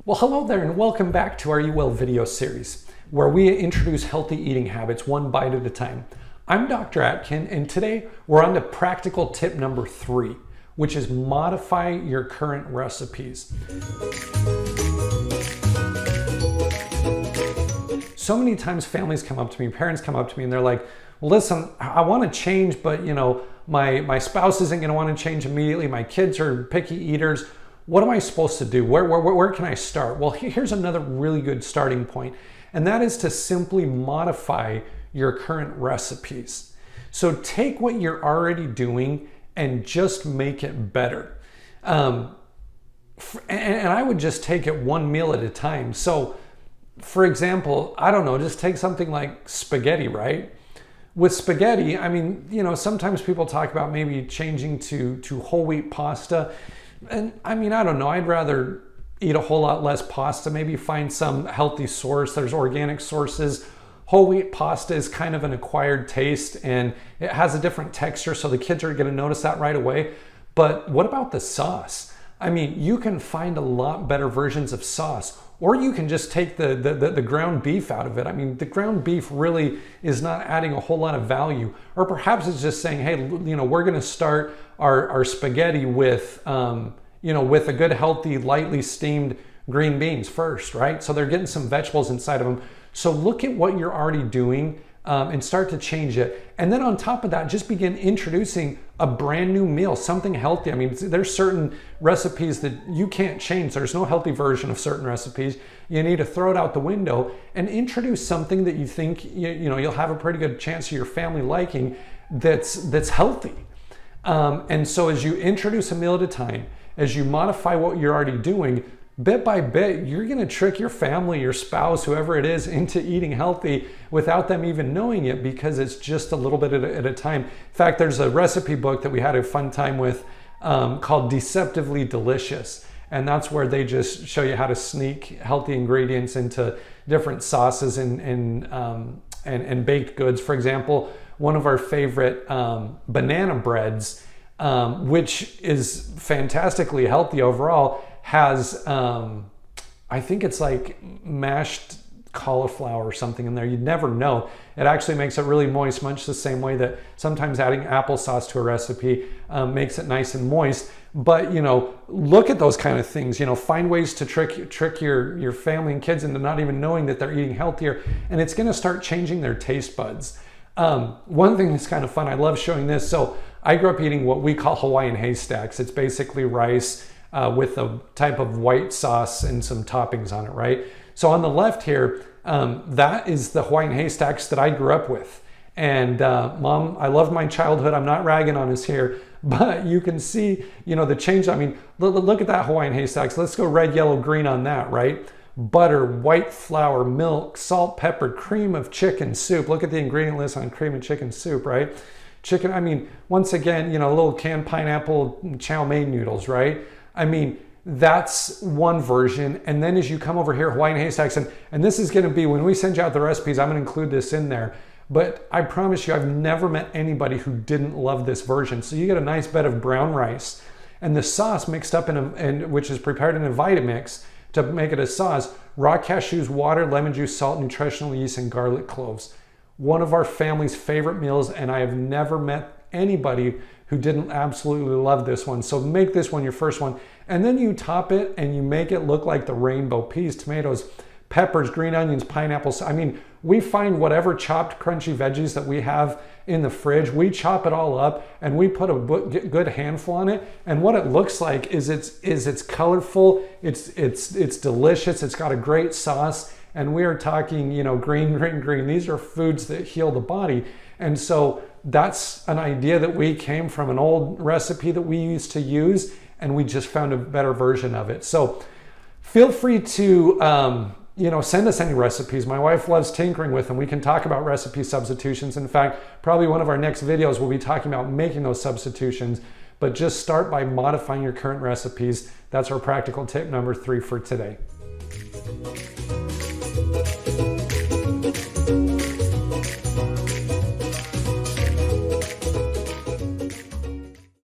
Well, hello there and welcome back to our You Well video series, where we introduce healthy eating habits one bite at a time. I'm Dr. Atkin, and today we're on to practical tip number 3, which is modify your current recipes. So many times families come up to me, parents come up to me, and they're like, well, listen, I want to change, but my spouse isn't going to want to change immediately. My kids are picky eaters. What am I supposed to do? Where can I start? Well, here's another really good starting point, and that is to simply modify your current recipes. So take what you're already doing and just make it better. And I would just take it one meal at a time. So for example, I don't know, just take something like spaghetti, right? With spaghetti, I mean, sometimes people talk about maybe changing to whole wheat pasta. And I mean, I don't know, I'd rather eat a whole lot less pasta, maybe find some healthy source. There's organic sources. Whole wheat pasta is kind of an acquired taste and it has a different texture, so the kids are going to notice that right away. But what about the sauce? I mean, you can find a lot better versions of sauce, or you can just take the ground beef out of it. I mean, the ground beef really is not adding a whole lot of value. Or perhaps it's just saying, hey, we're going to start our spaghetti with, with a good, healthy, lightly steamed green beans first, right? So they're getting some vegetables inside of them. So look at what you're already doing and start to change it. And then on top of that, just begin introducing a brand new meal, something healthy. I mean, there's certain recipes that you can't change. There's no healthy version of certain recipes. You need to throw it out the window and introduce something that you think you'll have a pretty good chance of your family liking that's healthy. And so as you introduce a meal at a time, as you modify what you're already doing, bit by bit, you're going to trick your family, your spouse, whoever it is, into eating healthy without them even knowing it, because it's just a little bit at a time. In fact, there's a recipe book that we had a fun time with called Deceptively Delicious. And that's where they just show you how to sneak healthy ingredients into different sauces and baked goods. For example, one of our favorite banana breads, which is fantastically healthy overall, has I think it's like mashed cauliflower or something in there. You'd never know. It actually makes it really moist, much the same way that sometimes adding applesauce to a recipe makes it nice and moist. But look at those kind of things. Find ways to trick your family and kids into not even knowing that they're eating healthier, and it's going to start changing their taste buds. One thing that's kind of fun, I love showing this. So I grew up eating what we call Hawaiian haystacks. It's basically rice with a type of white sauce and some toppings on it, right? So on the left here, that is the Hawaiian haystacks that I grew up with. And Mom, I love my childhood. I'm not ragging on us here, but you can see, the change. I mean, look at that Hawaiian haystacks. Let's go red, yellow, green on that, right? Butter, white flour, milk, salt, pepper, cream of chicken soup. Look at the ingredient list on cream of chicken soup, right? Chicken, I mean, once again, a little canned pineapple chow mein noodles, right? I mean, that's one version. And then as you come over here, Hawaiian haystacks, and this is going to be, when we send you out the recipes, I'm going to include this in there. But I promise you, I've never met anybody who didn't love this version. So you get a nice bed of brown rice and the sauce mixed up which is prepared in a Vitamix to make it a sauce: raw cashews, water, lemon juice, salt, nutritional yeast, and garlic cloves. One of our family's favorite meals, and I have never met anybody who didn't absolutely love this one. So make this one your first one. And then you top it and you make it look like the rainbow: peas, tomatoes, peppers, green onions, pineapples. I mean, we find whatever chopped crunchy veggies that we have in the fridge, we chop it all up and we put a good handful on it. And what it looks like is it's colorful, it's delicious, it's got a great sauce. And we are talking, green. These are foods that heal the body. And so that's an idea that we came from an old recipe that we used to use, and we just found a better version of it. So feel free to, send us any recipes. My wife loves tinkering with them. We can talk about recipe substitutions. In fact, probably one of our next videos we'll be talking about making those substitutions. But just start by modifying your current recipes. That's our practical tip number 3 for today.